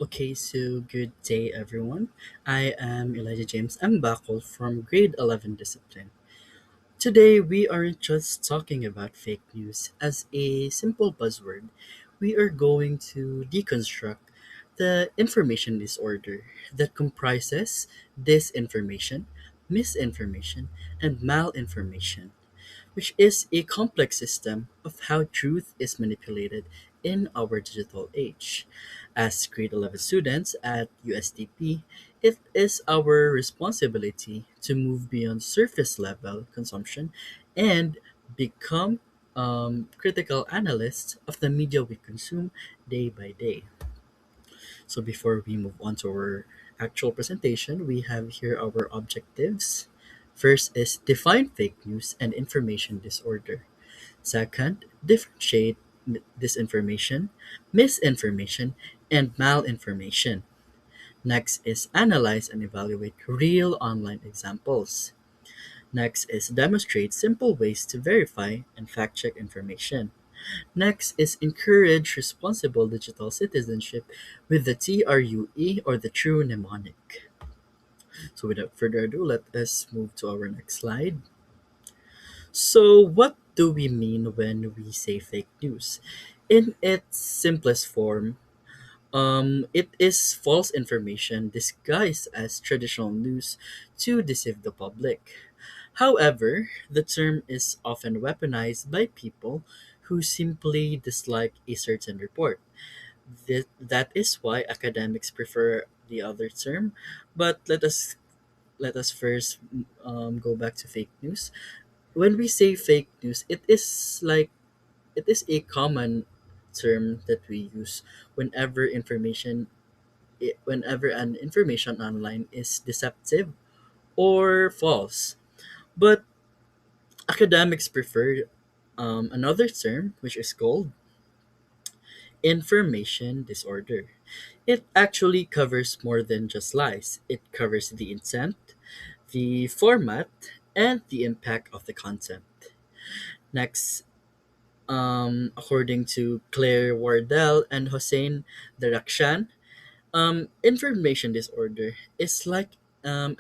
Okay, so good day, everyone. I am Elijah James M. Bacol from grade 11 discipline. Today, we aren't just talking about fake news as a simple buzzword. We are going to deconstruct the information disorder that comprises disinformation, misinformation, and malinformation, which is a complex system of how truth is manipulated in our digital age. As grade 11 students at USDP, it is our responsibility to move beyond surface level consumption and become critical analysts of the media we consume day by day. So before we move on to our actual presentation, we have here our objectives. First is define fake news and information disorder. Second, differentiate disinformation, misinformation, and malinformation. Next is analyze and evaluate real online examples. Next is demonstrate simple ways to verify and fact check information. Next is encourage responsible digital citizenship with the TRUE or the true mnemonic. So without further ado, let us move to our next slide. So what do we mean when we say fake news? In its simplest form, it is false information disguised as traditional news to deceive the public. However, the term is often weaponized by people who simply dislike a certain report. That is why academics prefer the other term. But let us first go back to fake news. When we say fake news, it is a common term that we use whenever whenever an information online is deceptive or false. But academics prefer another term, which is called information disorder. It actually covers more than just lies. It covers the intent, the format, and the impact of the content. Next, according to Claire Wardell and Hossein Darakshan, information disorder is like an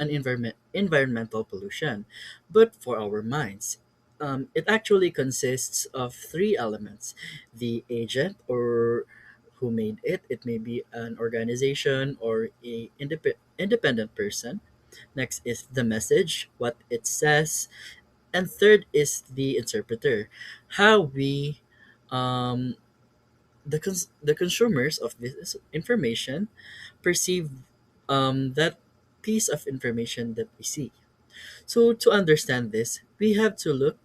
environmental pollution, but for our minds. It actually consists of three elements: the agent or who made it. It may be an organization or a independent person. Next is the message, what it says, and third is the interpreter, how we um, the consumers of this information perceive that piece of information that we see. So to understand this, we have to look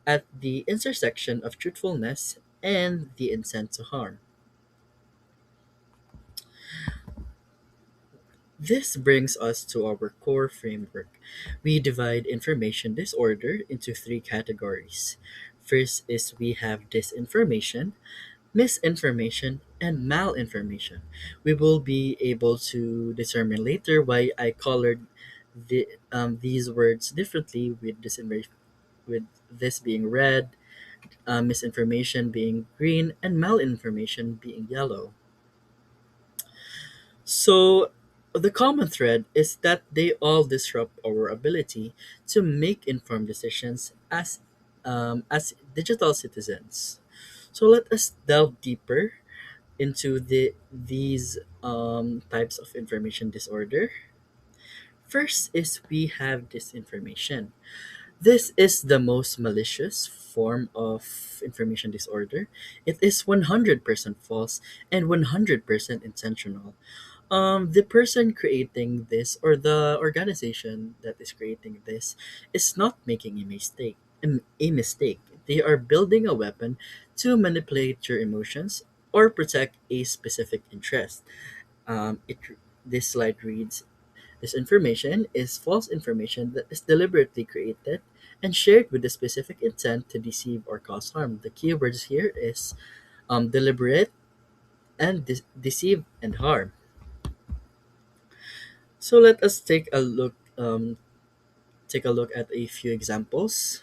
at the intersection of truthfulness and the intent to harm. This brings us to our core framework. We divide information disorder into three categories. First is we have disinformation, misinformation, and malinformation. We will be able to determine later why I colored these words differently with this being red, misinformation being green, and malinformation being yellow. So the common thread is that they all disrupt our ability to make informed decisions as digital citizens. So let us delve deeper into these types of information disorder. First is we have disinformation. This is the most malicious form of information disorder. It is 100% false and 100% intentional. The person creating this or the organization that is creating this is not making a mistake. They are building a weapon to manipulate your emotions or protect a specific interest. It This slide reads: this information is false information that is deliberately created and shared with a specific intent to deceive or cause harm. The keywords here is deliberate and deceive and harm. So let us take a look at a few examples.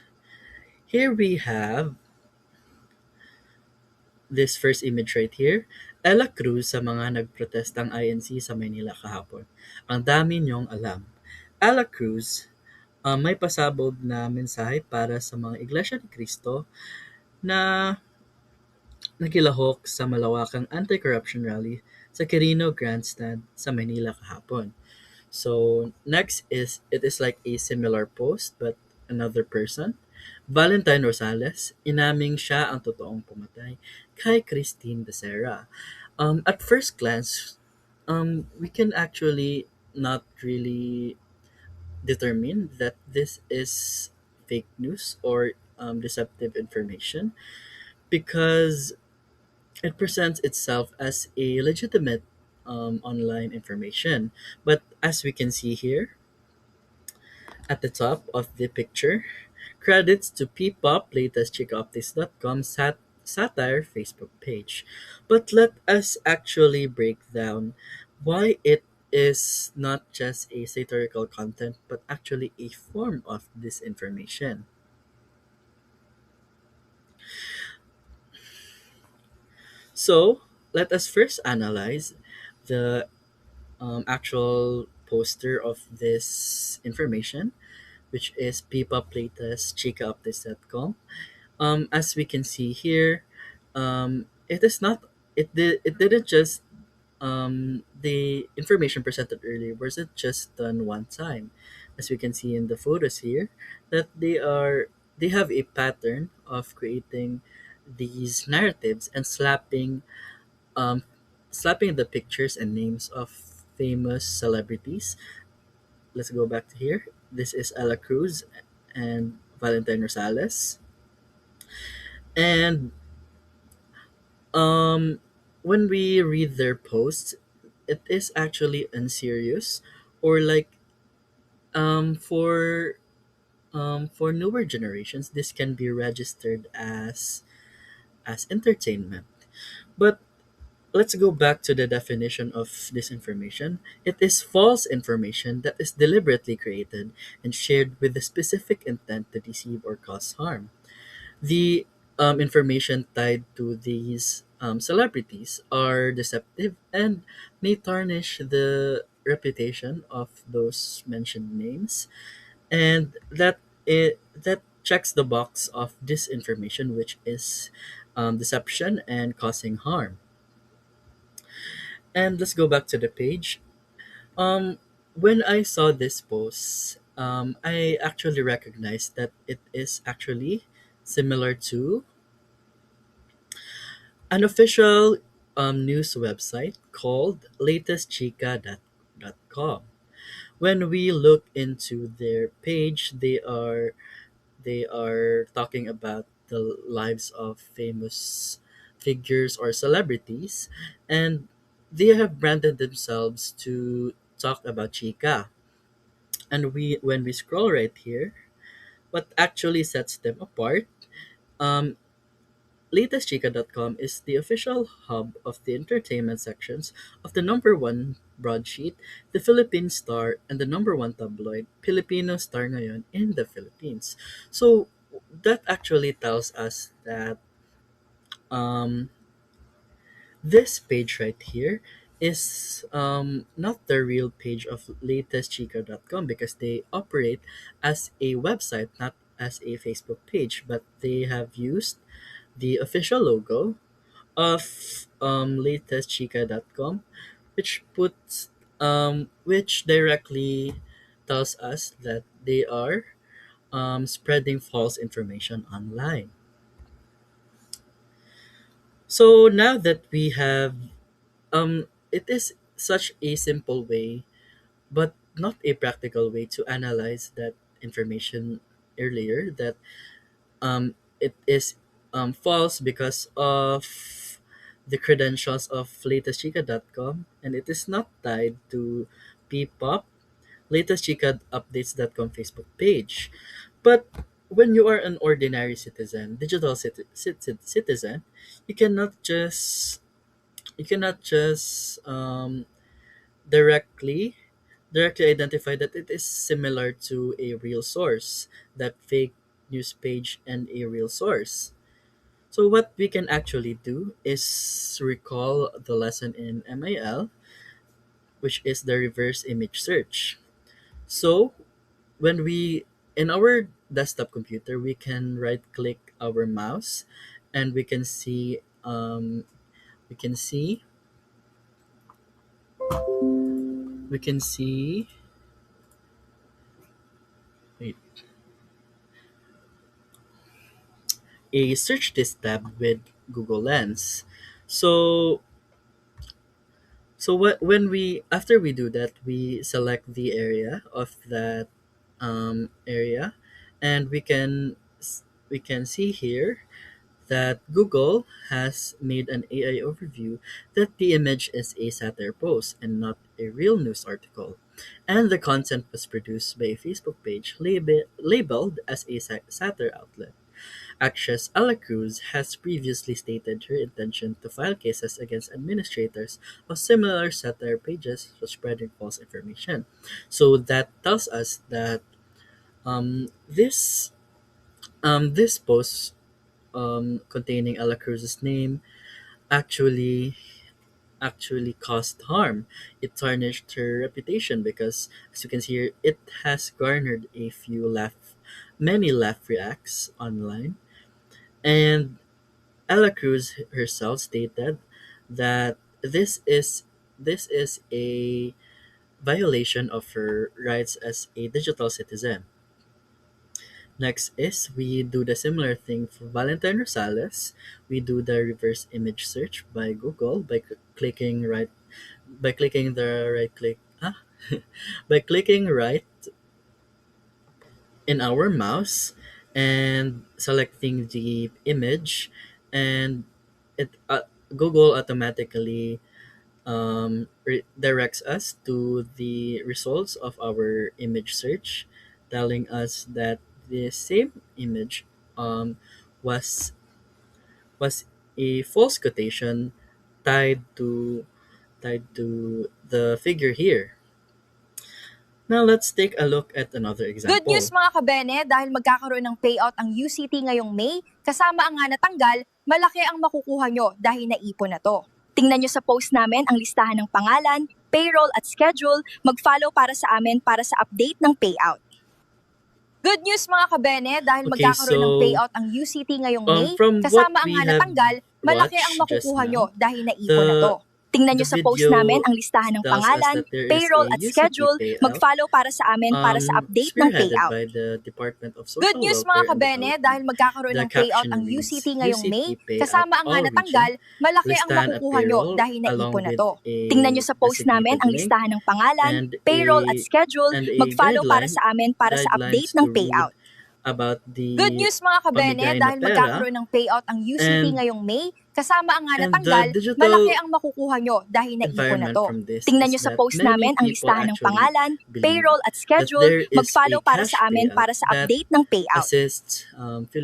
Here we have this first image right here. Ella Cruz sa mga nagprotestang INC sa Maynila kahapon. Ang dami niyong alam. Ella Cruz, may pasabog na mensahe para sa mga Iglesia ni Cristo na nakilahok sa malawakang anti-corruption rally sa Quirino Grandstand sa Manila kahapon. So, next is, it is like a similar post but another person. Valentine Rosales, inaming siya ang totoong pumatay kay Christine Becerra. At first glance, we can actually not really determine that this is fake news or deceptive information because it presents itself as a legitimate online information. But as we can see here at the top of the picture, credits to Ppop latest chickupdates.com satire Facebook page. But let us actually break down why it is not just a satirical content but actually a form of disinformation. So, let us first analyze the actual poster of this information, which is pipaplatest.chikaupdates.com. As we can see here, it is not it didn't just the information presented earlier wasn't just done one time. As we can see in the photos here, that they have a pattern of creating these narratives and um, slapping the pictures and names of famous celebrities. Let's go back to here. This is Ella Cruz and Valentine Rosales. And um, when we read their posts, it is actually unserious or like for for newer generations, this can be registered as entertainment. But let's go back to the definition of disinformation. It is false information that is deliberately created and shared with the specific intent to deceive or cause harm. The information tied to these celebrities are deceptive and may tarnish the reputation of those mentioned names, and that checks the box of disinformation, which is deception and causing harm. And let's go back to the page. Um, when I saw this post, I actually recognized that it is actually similar to an official news website called latestchica.com. When we look into their page, they are talking about the lives of famous figures or celebrities, and they have branded themselves to talk about chica. And we when we scroll right here, what actually sets them apart, um, latestchica.com is the official hub of the entertainment sections of the number one broadsheet, the Philippine Star, and the number one tabloid, Filipino Star Ngayon in the Philippines. So that actually tells us that um, this page right here is not the real page of latestchica.com because they operate as a website, not as a Facebook page, but they have used the official logo of latestchica.com, which directly tells us that they are spreading false information online. So now that we have it is such a simple way but not a practical way to analyze that information earlier, that it is false because of the credentials of latestchica.com, and it is not tied to Ppop latestchicaupdates.com Facebook page. But when you are an ordinary citizen, digital citizen, you cannot just you cannot just directly directly identify that it is similar to a real source, that fake news page and a real source. So what we can actually do is recall the lesson in MIL, which is the reverse image search. So when we in our desktop computer, we can right click our mouse, and we can see we can see wait, a search this tab with Google Lens. So when we after we do that, we select the area of that area, and we can see here that Google has made an AI overview that the image is a satire post and not a real news article, and the content was produced by a Facebook page labeled as a satire outlet. Actress Ala Cruz has previously stated her intention to file cases against administrators of similar satire pages for spreading false information. So that tells us that this this post containing Ala Cruz's name actually caused harm. It tarnished her reputation because, as you can see here, it has garnered many laugh reacts online. And Ella Cruz herself stated that this is a violation of her rights as a digital citizen. Next is we do the similar thing for Valentine Rosales. We do the reverse image search by Google by clicking the right click by clicking right in our mouse and selecting the image, and it Google automatically directs us to the results of our image search, telling us that the same image um, was was a false quotation tied to the figure here. Now let's take a look at another Good news example. mga kabene dahil magkakaroon ng payout ang UCT ngayong May, kasama ang nga natanggal, malaki ang makukuha nyo dahil naipon na to. Tingnan nyo sa post namin ang listahan ng pangalan, payroll at schedule, mag-follow para sa amin para sa update ng payout. Good news mga kabene dahil Okay, magkakaroon ng so payout ang UCT ngayong May, from what kasama ang we nga have natanggal, malaki ang watched just makukuha nyo now, dahil naipon na the to. Tingnan the nyo sa post namin video ang listahan ng tells us pangalan, that there is a payroll at UCP schedule, payout mag-follow para sa amin para sa update ng spearheaded payout. by the Department of Good Social news mga Welfare and kabene Development. dahil magkakaroon The ng payout caption ang reads, UCT ngayong May, UCT payout kasama ang nga all region, natanggal, malaki ang listan at makukuha nyo payroll dahil naipon along na with to. Tingnan nyo a sa post namin designated ang link listahan ng pangalan, and payroll at schedule, mag-follow para guideline sa amin para sa update guidelines ng to read payout. about Good the news mga kabene pamigay na dahil pera, magkakaroon ng payout ang UCT and ngayong May, kasama ang nga the natanggal, malaki digital ang makukuha nyo dahil naipon na environment to. from this Tingnan is nyo sa that post many namin ang people listahan ng actually pangalan, believe payroll at that schedule, there is a mag-follow para cash sa amin payout para sa that update ng payout. assists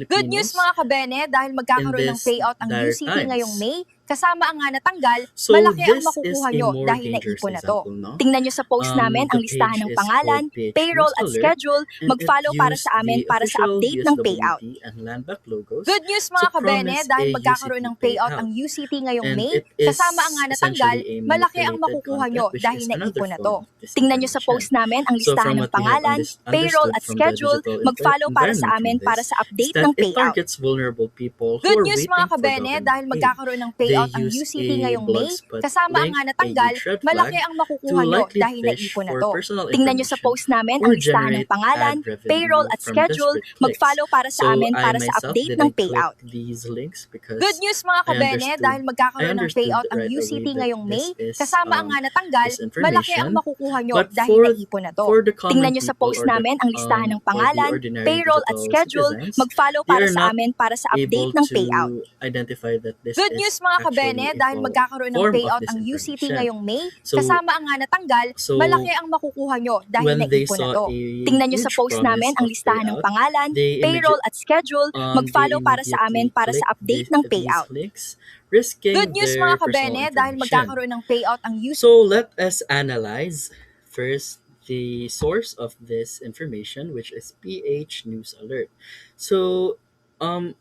Good news Filipinos mga kabene dahil in magkakaroon ng this payout ang dire UCT ngayong times. May, kasama ang nga natanggal, So malaki ang this is makukuha a nyo more dahil dangerous naipon na to. example, no? Tingnan nyo sa post namin ang The listahan page ng is called pangalan, PH payroll News at Alert, schedule, and it mag-follow para used sa amin the para sa official update ng payout. USWP and land bank logos Good news to mga kabene promise dahil a magkakaroon UCP ng payout payout. ang UCT ngayong And May, it kasama ang is nga natanggal, essentially a malaki ang manipulated makukuha content, nyo which dahil is another naipon na form to. of Tingnan nyo sa disinformation. post namin ang So listahan from ng what we have pangalan, payroll understood at from the schedule, digital mag-follow para sa environment from amin para this sa is update that ng it payout. targets vulnerable people who Good are news waiting mga for kabene government dahil aid. magkakaroon ng They payout ang use UCT a ngayong May, blogspot kasama ang link, nga a natanggal, huge red malaki flag, ang to makukuha nyo likely dahil fish naipon na for to. personal Tingnan nyo sa information post namin ang or listahan ng generate ad pangalan, payroll revenue at from schedule, desperate clicks. mag-follow para sa So amin I para sa myself update ng didn't click payout. these links Good because news mga I kabene understood dahil I magkakaroon ng understood payout ang right away UCT that ngayong this May, is kasama ang nga natanggal, malaki ang disinformation. makukuha nyo But dahil naipon na to. for the common Tingnan nyo sa people post namin ang listahan ng or the pangalan, ordinary payroll at digital schedule, citizens, mag-follow they para are sa not amin para sa able update ng payout. to identify that this Good is news mga kabene actually a dahil magkakaroon ng form of payout ang UCT disinformation. ngayong May, So kasama ang nga natanggal, malaki so ang makukuha nyo dahil when they naipon na saw to. a Tingnan nyo sa huge post namin promise ang of listahan ng payout, pangalan, they payroll at schedule, they mag-follow para sa amin immediately para sa click update ng these payout. links, Good risking news their mga personal kabene dahil information. magkakaroon ng payout ang UCT. So let us analyze first the source of this information, which is PH News Alert. So, um,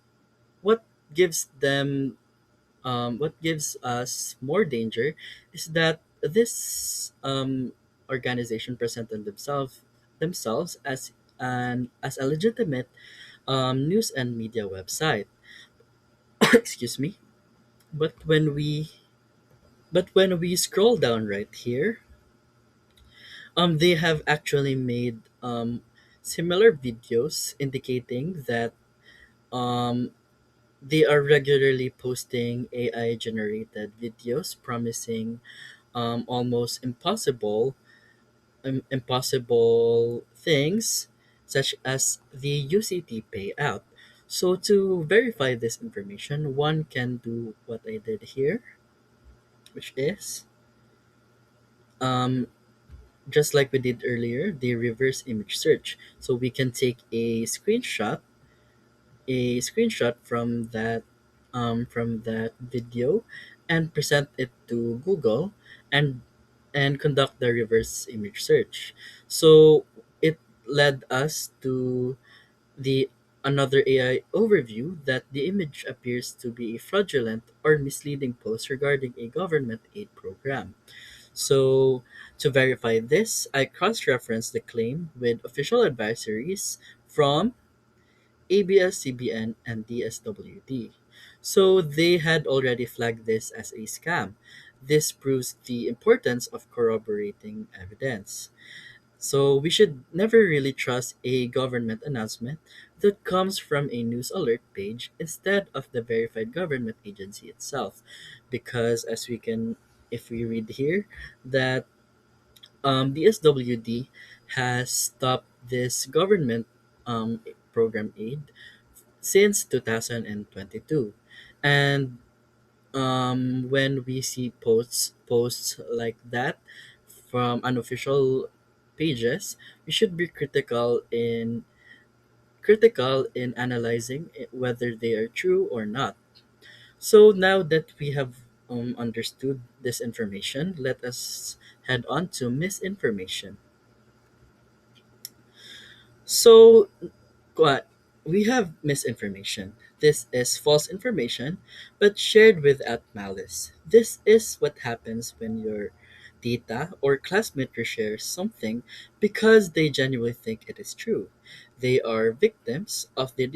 what gives them what gives us more danger is that this organization presented themselves as a legitimate news and media website. Excuse me. But when we scroll down right here, they have actually made similar videos indicating that um, they are regularly posting AI generated videos promising almost impossible things such as the UCT payout. So to verify this information, one can do what I did here, which is um, just like we did earlier, the reverse image search. So we can take a screenshot from that video and present it to Google and conduct the reverse image search. So it led us to the another AI overview that the image appears to be a fraudulent or misleading post regarding a government aid program. So, to verify this, I cross referenced the claim with official advisories from ABS-CBN and DSWD. So, they had already flagged this as a scam. This proves the importance of corroborating evidence. So, we should never really trust a government announcement that comes from a news alert page instead of the verified government agency itself. Because, if we read here, that the SWD has stopped this government program aid since 2022. And when we see posts like that from unofficial pages, we should be critical in analyzing whether they are true or not. So now that we have understood this information, let us head on to misinformation. So, what we have misinformation. This is false information, but shared without malice. This is what happens when your tita or classmate reshares something because they genuinely think it is true. They are victims of the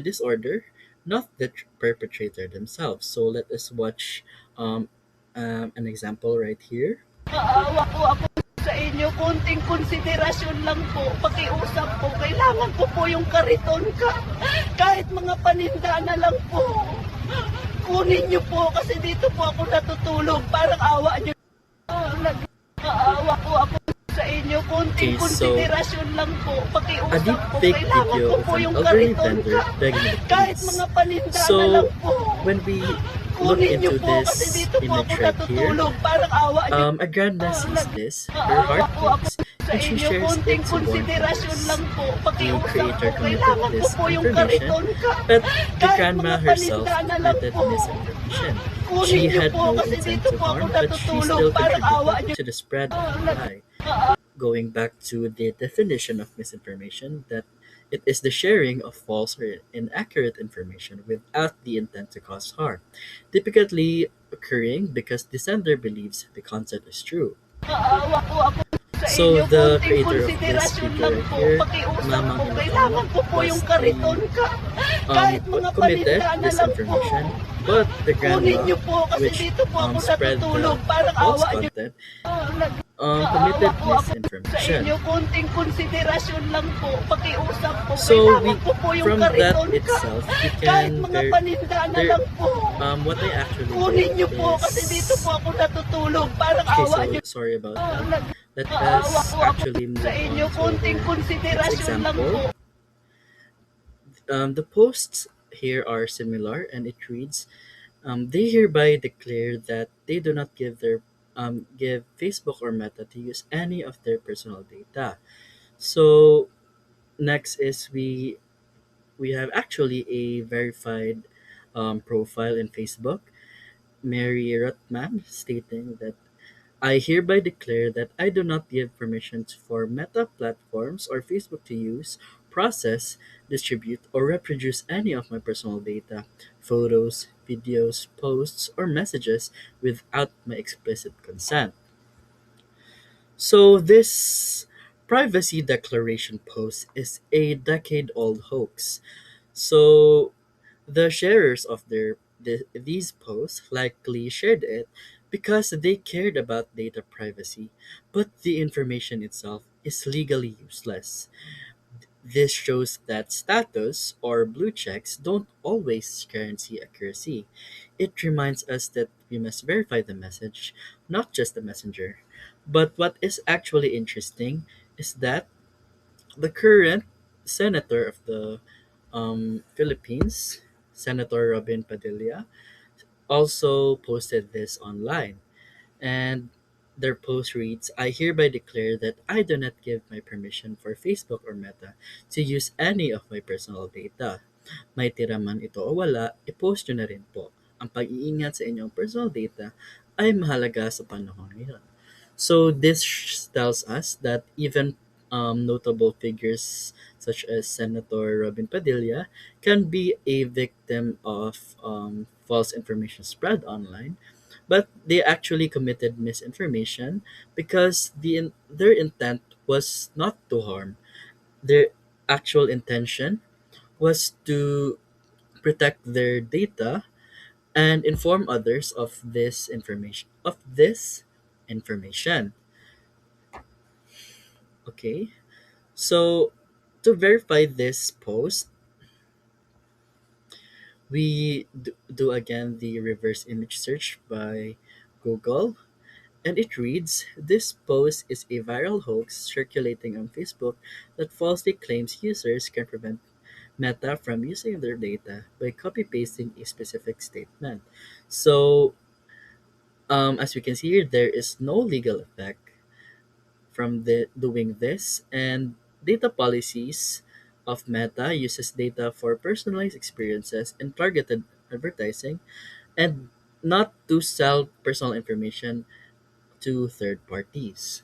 disorder, not the perpetrator themselves. So let us watch an example right here. Maawa po ako sa inyo, konting konsiderasyon lang po, pakiusap po, kailangan ko po yung kariton ka, kahit mga paninda na lang po. Kunin niyo po kasi dito po ako natutulog, parang awa niyo. Nag-aawa po ako sa inyo, konting Okay, so konsiderasyon lang po, a pakiusap deep po, fake kailangan video ko of po an yung elderly kariton vendor ka, begging the kahit police. mga paninda na So lang po. when we look Kunin niyo into po kasi this dito po ako image right here, natutulog, parang awa niyo. a grandma sees this, her Nag-aawa heart po ako breaks, sa and she inyo, shares it konting to warn konsiderasyon others. lang po, The pakiusap po, creator committed kailangan ko this po yung information, kariton ka, but the kahit grandma mga herself paninda na lang committed po. misinformation. Kunin She niyo had po no kasi intent dito to po ako harm, but she natutulog, still parang awa contributed niyo. to the spread of the lie. Going back to the definition of misinformation, that it is the sharing of false or inaccurate information without the intent to cause harm, typically occurring because the sender believes the content is true. Nag-aawa po ako sa So inyo, the konting creator of this konsiderasyon video lang right po, here, pakiusap Mamang po, Ilocano, kailangan ko po yung was kariton the ka, kahit mga committed paninda na this lang po. information, but the Kunin grandma, niyo po kasi which dito po ako spread natutulog, the parang false awa niyo. content, Nag-aawa committed po ako sa misinformation. inyo, konting konsiderasyon lang po, pakiusap po, So kailangan we ko po yung from that kariton ka, itself we kahit can mga paninda na there lang po. what I actually did Kunin niyo po kasi dito is po ako natutulog, parang okay. awa So niyo. sorry about that. Let Nag-aawa us po ako actually sa move inyo, on to konting our next konsiderasyon lang example. po. The posts here are similar, and it reads, "They hereby declare that they do not give Facebook or Meta to use any of their personal data." So next is we have actually a verified profile in Facebook, Mary Rutman, stating that I hereby declare that I do not give permission for Meta platforms or Facebook to use process, distribute, or reproduce any of my personal data, photos, videos, posts, or messages without my explicit consent. So, this privacy declaration post is a decade old hoax. So, the sharers of these posts likely shared it because they cared about data privacy, but the information itself is legally useless. This shows that status or blue checks don't always guarantee accuracy. It reminds us that we must verify the message, not just the messenger. But what is actually interesting is that the current senator of the Philippines, Senator Robin Padilla, also posted this online. And their post reads, I hereby declare that I do not give my permission for Facebook or Meta to use any of my personal data. May tira man ito o wala, i-post nyo na rin po. Ang pag-iingat sa inyong personal data ay mahalaga sa panahon ngayon. So this tells us that even notable figures such as Senator Robin Padilla can be a victim of false information spread online, but they actually committed misinformation because their intent was not to harm. Their actual intention was to protect their data and inform others of this information. Okay, so to verify this post, we do again the reverse image search by Google. And it reads, this post is a viral hoax circulating on Facebook that falsely claims users can prevent Meta from using their data by copy pasting a specific statement. So, as we can see here, there is no legal effect from doing this, and data policies of Meta uses data for personalized experiences and targeted advertising, and not to sell personal information to third parties.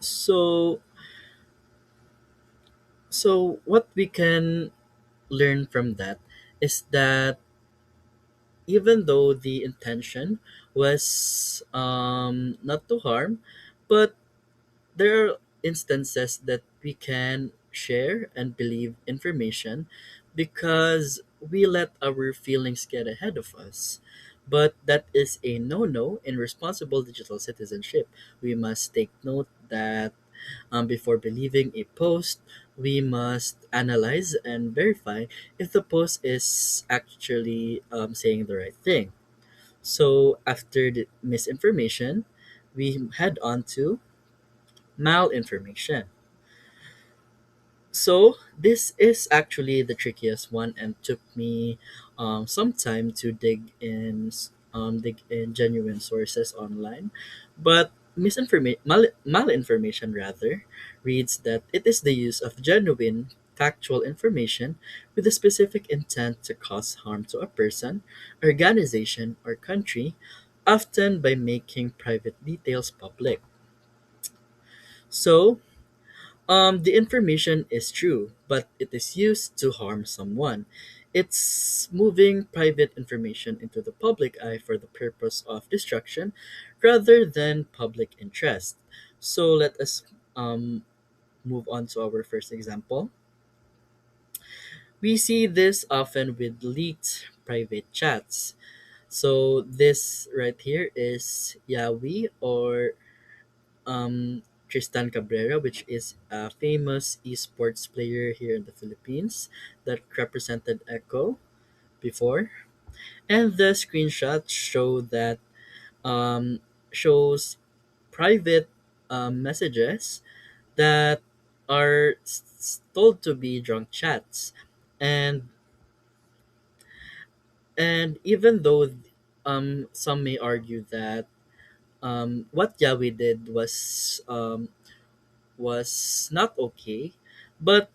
So, so what we can learn from that is that even though the intention was not to harm, but there are instances that we can share and believe information because we let our feelings get ahead of us. But that is a no no in responsible digital citizenship. We must take note that before believing a post, we must analyze and verify if the post is actually saying the right thing. So, after the misinformation, we head on to malinformation. So this is actually the trickiest one and took me some time to dig in genuine sources online. But malinformation rather reads that it is the use of genuine factual information with a specific intent to cause harm to a person, organization, or country, often by making private details public. So the information is true, but it is used to harm someone. It's moving private information into the public eye for the purpose of destruction rather than public interest. So let us move on to our first example. We see this often with leaked private chats. So this right here is Yawi or Tristan Cabrera, which is a famous esports player here in the Philippines that represented Echo before. And the screenshots show that um, shows private messages that are told to be drunk chats, and even though some may argue that what Yahweh did was not okay, but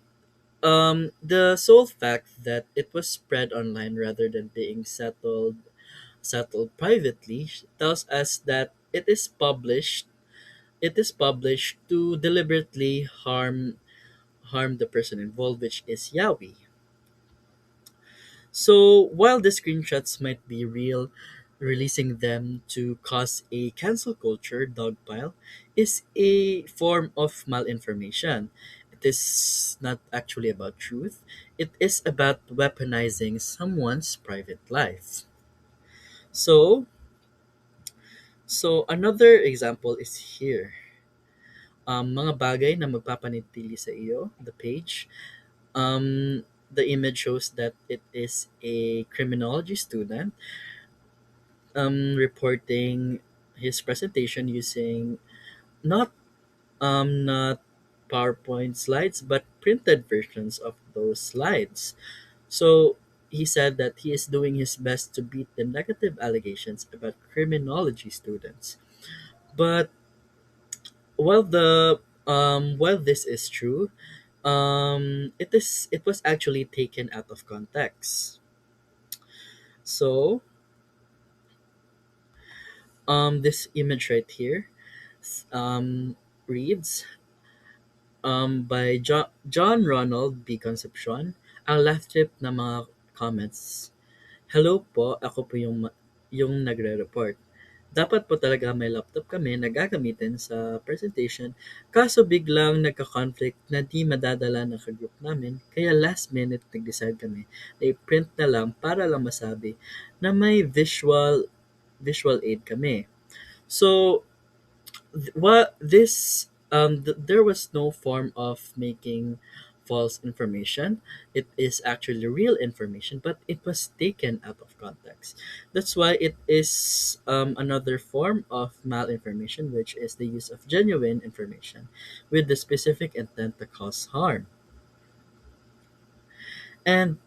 the sole fact that it was spread online rather than being settled privately tells us that it is published to deliberately harm the person involved, which is Yahweh. So while the screenshots might be real, releasing them to cause a cancel culture dogpile is a form of malinformation. It is not actually about truth, it is about weaponizing someone's private life. So, so another example is here. Mga bagay na magpapanitili sa iyo, the page. The image shows that it is a criminology student reporting his presentation using not not PowerPoint slides but printed versions of those slides. So he said that he is doing his best to beat the negative allegations about criminology students. But while this is true, it was actually taken out of context. So this image right here reads by John Ronald B. Concepcion, ang left trip na mga comments. Hello po, ako po yung nagre-report. Dapat po talaga may laptop kami na gagamitin sa presentation kaso biglang nagka-conflict na di madadala ng ka-group namin kaya last minute nag-decide kami na i-print na lang para lang masabi na may visual aid kami. So what this there was no form of making false information. It is actually real information, but it was taken out of context. That's why it is another form of malinformation, which is the use of genuine information with the specific intent to cause harm. And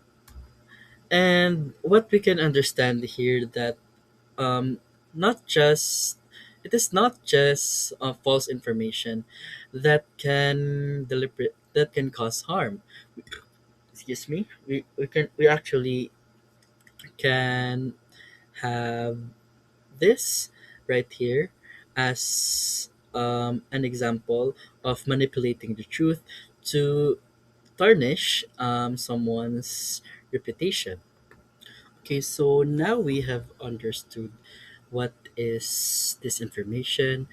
and what we can understand here that um, not just it is not just false information that can cause harm. Excuse me. We actually can have this right here as an example of manipulating the truth to tarnish someone's reputation. Okay, so now we have understood what is disinformation,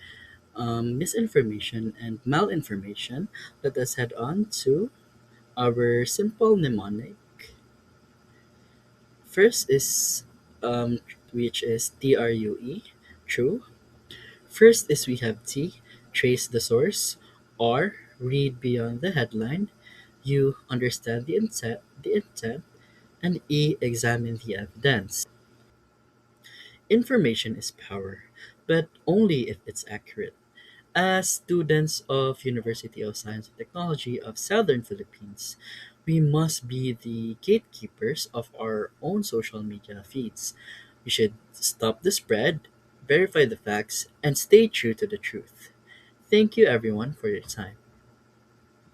misinformation, and malinformation. Let us head on to our simple mnemonic. First is which is TRUE, true. First is we have T, trace the source. R, read beyond the headline. U, understand the intent, and E, examine the evidence. Information is power, but only if it's accurate. As students of University of Science and Technology of Southern Philippines, we must be the gatekeepers of our own social media feeds. We should stop the spread, verify the facts, and stay true to the truth. Thank you everyone for your time.